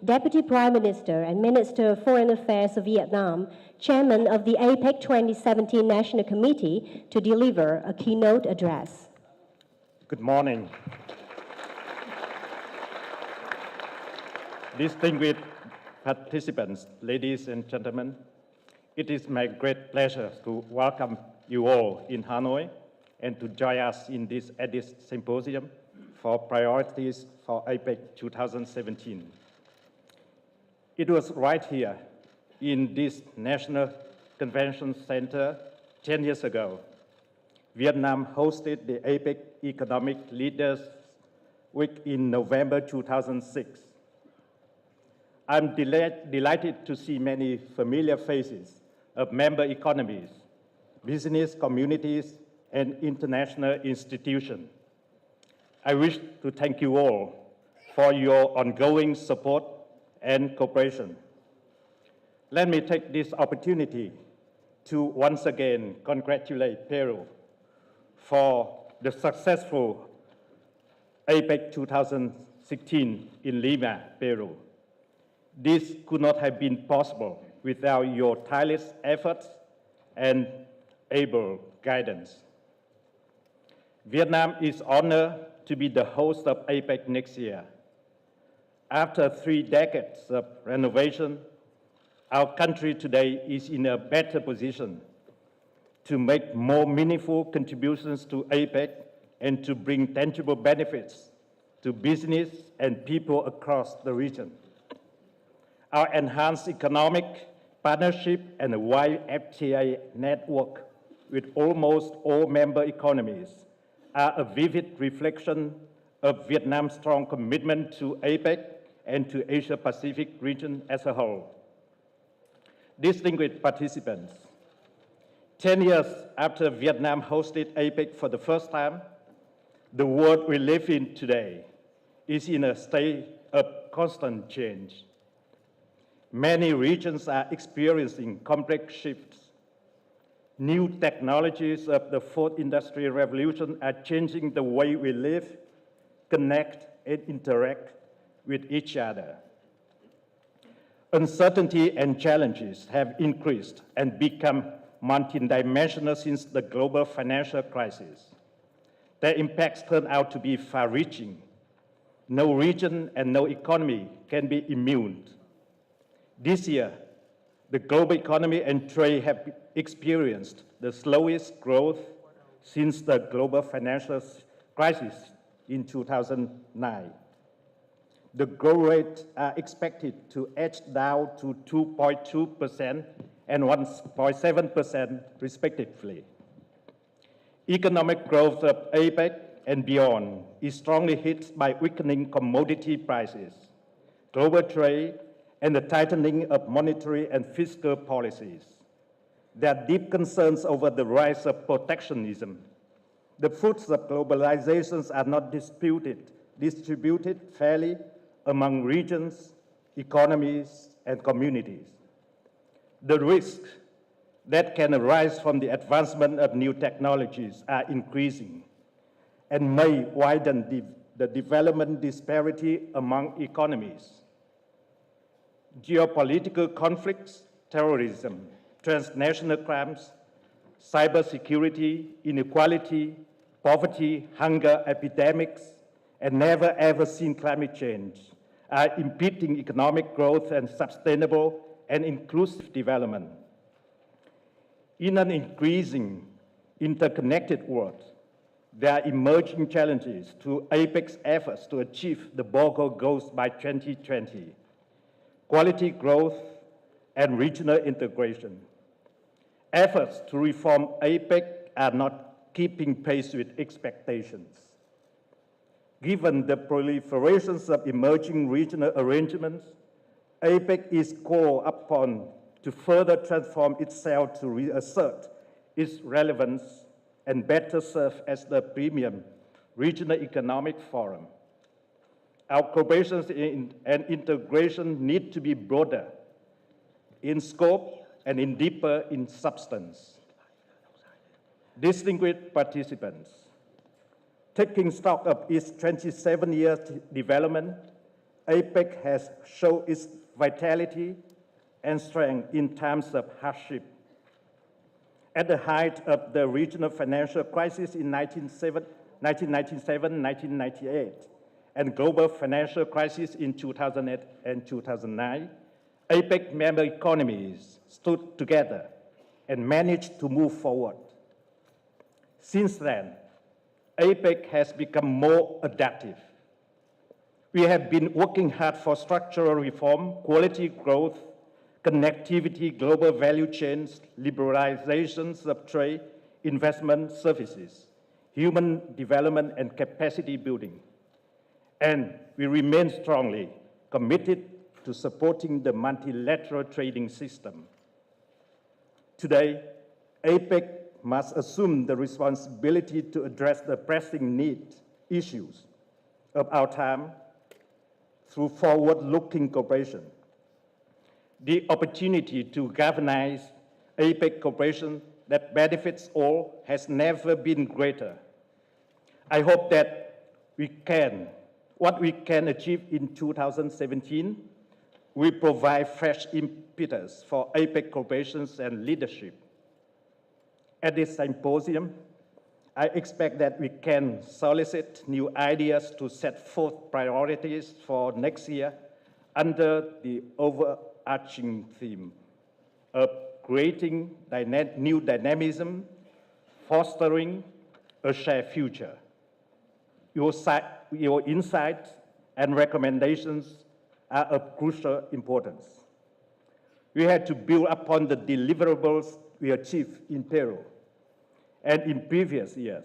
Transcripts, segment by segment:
Deputy Prime Minister and Minister of Foreign Affairs of Vietnam, Chairman of the APEC 2017 National Committee, to deliver a keynote address. Good morning. Distinguished participants, ladies and gentlemen, it is my great pleasure to welcome you all in Hanoi and to join us in this EDIS Symposium for Priorities for APEC 2017. It was right here in this National Convention Center 10 years ago. Vietnam hosted the APEC Economic Leaders Week in November 2006. I'm delighted to see many familiar faces of member economies, business communities, and international institutions. I wish to thank you all for your ongoing support and cooperation. Let me take this opportunity to once again congratulate Peru for the successful APEC 2016 in Lima, Peru. This could not have been possible without your tireless efforts and able guidance. Vietnam is honored to be the host of APEC next year. After 3 decades of renovation, our country today is in a better position to make more meaningful contributions to APEC and to bring tangible benefits to business and people across the region. Our enhanced economic partnership and a wide FTA network with almost all member economies are a vivid reflection of Vietnam's strong commitment to APEC and to Asia-Pacific region as a whole. Distinguished participants, 10 years after Vietnam hosted APEC for the first time, the world we live in today is in a state of constant change. Many regions are experiencing complex shifts. New technologies of the fourth industrial revolution are changing the way we live, connect, and interact with each other. Uncertainty and challenges have increased and become multidimensional since the global financial crisis. Their impacts turn out to be far-reaching. No region and no economy can be immune. This year, the global economy and trade have experienced the slowest growth since the global financial crisis in 2009. The growth rates are expected to edge down to 2.2% and 1.7% respectively. Economic growth of APEC and beyond is strongly hit by weakening commodity prices, global trade, and the tightening of monetary and fiscal policies. There are deep concerns over the rise of protectionism. The fruits of globalizations are not distributed fairly among regions, economies, and communities. The risks that can arise from the advancement of new technologies are increasing and may widen the development disparity among economies. Geopolitical conflicts, terrorism, transnational crimes, cybersecurity, inequality, poverty, hunger, epidemics, and never ever seen climate change are impeding economic growth and sustainable and inclusive development. In an increasing interconnected world, there are emerging challenges to APEC's efforts to achieve the BOGO goals by 2020, quality growth and regional integration. Efforts to reform APEC are not keeping pace with expectations. Given the proliferations of emerging regional arrangements, APEC is called upon to further transform itself to reassert its relevance and better serve as the premium regional economic forum. Our cooperation and integration need to be broader in scope and in deeper in substance. Distinguished participants, taking stock of its 27 years development, APEC has shown its vitality and strength in times of hardship. At the height of the regional financial crisis in 1997-1998, and global financial crisis in 2008 and 2009, APEC member economies stood together and managed to move forward. Since then, APEC has become more adaptive. We have been working hard for structural reform, quality growth, connectivity, global value chains, liberalizations of trade, investment services, human development, and capacity building. And we remain strongly committed to supporting the multilateral trading system. Today, APEC must assume the responsibility to address the pressing issues of our time through forward-looking cooperation. The opportunity to galvanize APEC cooperation that benefits all has never been greater. I hope that what we can achieve in 2017 will provide fresh impetus for APEC cooperation and leadership. At this symposium, I expect that we can solicit new ideas to set forth priorities for next year under the overarching theme of creating new dynamism, fostering a shared future. Your insights and recommendations are of crucial importance. We had to build upon the deliverables we achieved in Peru and in previous years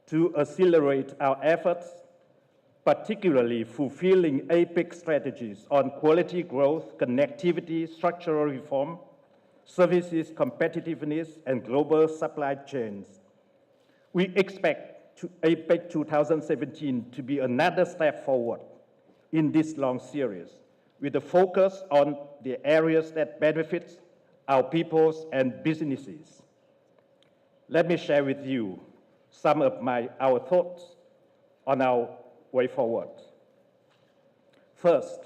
to accelerate our efforts, particularly fulfilling APEC strategies on quality growth, connectivity, structural reform, services competitiveness, and global supply chains. We expect APEC 2017 to be another step forward in this long series, with a focus on the areas that benefit our peoples and businesses. Let me share with you some of our thoughts on our way forward. First,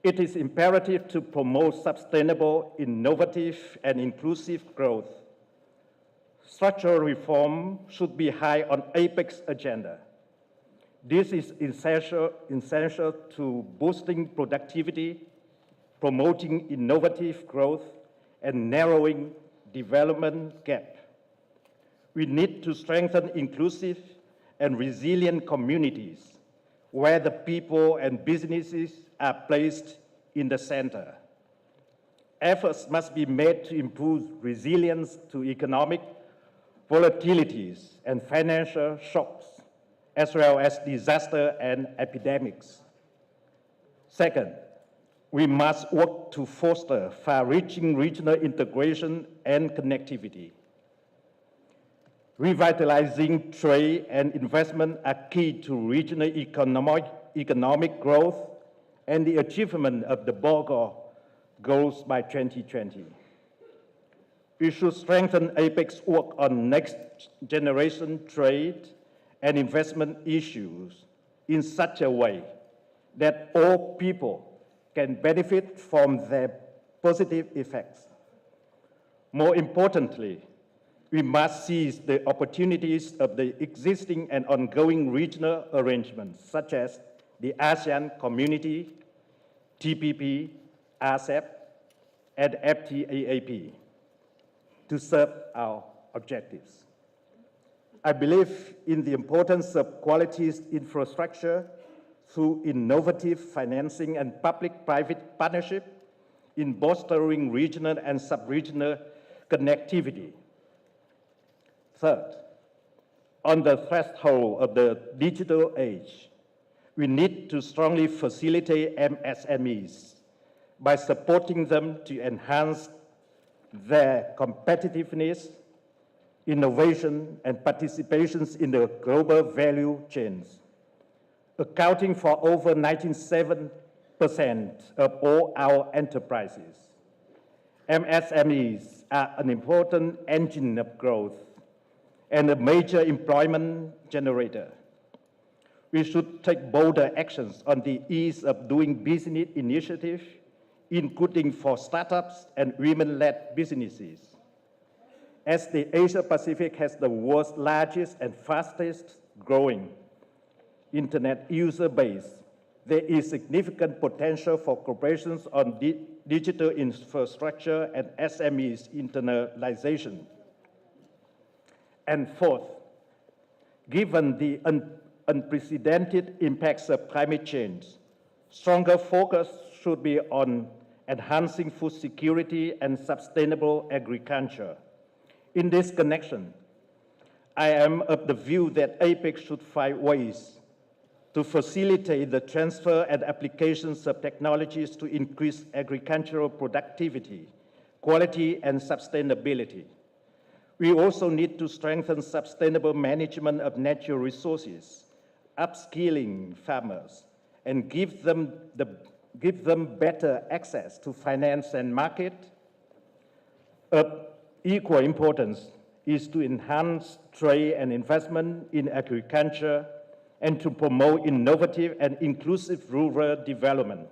it is imperative to promote sustainable, innovative, and inclusive growth. Structural reform should be high on APEC's agenda. This is essential to boosting productivity, promoting innovative growth, and narrowing development gap. We need to strengthen inclusive and resilient communities where the people and businesses are placed in the center. Efforts must be made to improve resilience to economic volatilities and financial shocks, as well as disaster and epidemics. Second, we must work to foster far-reaching regional integration and connectivity. Revitalizing trade and investment are key to regional economic growth and the achievement of the Bogor goals by 2020. We should strengthen APEC's work on next-generation trade and investment issues in such a way that all people can benefit from their positive effects. More importantly, we must seize the opportunities of the existing and ongoing regional arrangements, such as the ASEAN Community, TPP, RCEP, and FTAAP, to serve our objectives. I believe in the importance of quality infrastructure through innovative financing and public-private partnership in bolstering regional and sub-regional connectivity. Third, on the threshold of the digital age, we need to strongly facilitate MSMEs by supporting them to enhance their competitiveness, innovation, and participations in the global value chains, accounting for over 97% of all our enterprises. MSMEs are an important engine of growth and a major employment generator. We should take bolder actions on the ease of doing business initiative, including for startups and women-led businesses. As the Asia-Pacific has the world's largest and fastest growing internet user base, there is significant potential for corporations on digital infrastructure and SMEs internalization. And fourth, given the unprecedented impacts of climate change, stronger focus should be on enhancing food security and sustainable agriculture. In this connection, I am of the view that APEC should find ways to facilitate the transfer and applications of technologies to increase agricultural productivity, quality, and sustainability. We also need to strengthen sustainable management of natural resources, upskilling farmers, and give them better access to finance and market. Of equal importance is to enhance trade and investment in agriculture and to promote innovative and inclusive rural development.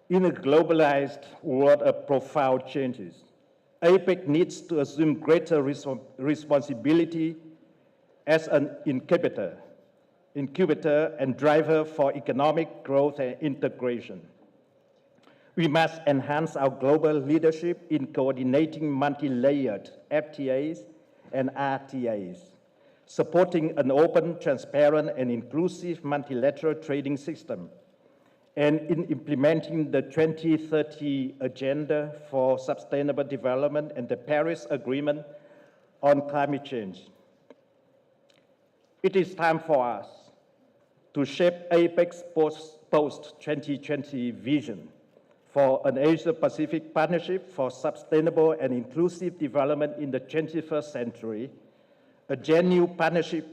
In a globalized world of profound changes, APEC needs to assume greater responsibility as an incubator and driver for economic growth and integration. We must enhance our global leadership in coordinating multi-layered FTAs and RTAs, supporting an open, transparent, and inclusive multilateral trading system, and in implementing the 2030 Agenda for Sustainable Development and the Paris Agreement on climate change. It is time for us to shape APEC's post-2020 vision for an Asia-Pacific partnership for sustainable and inclusive development in the 21st century, a genuine partnership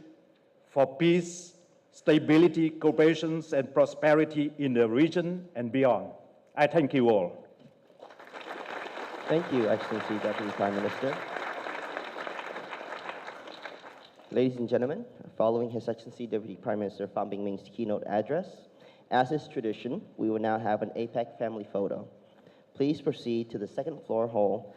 for peace, stability, cooperation, and prosperity in the region and beyond. I thank you all. Thank you, Excellency Deputy Prime Minister. Ladies and gentlemen, following His Excellency Deputy Prime Minister Pham Binh keynote address, as is tradition, we will now have an APEC family photo. Please proceed to the second floor hall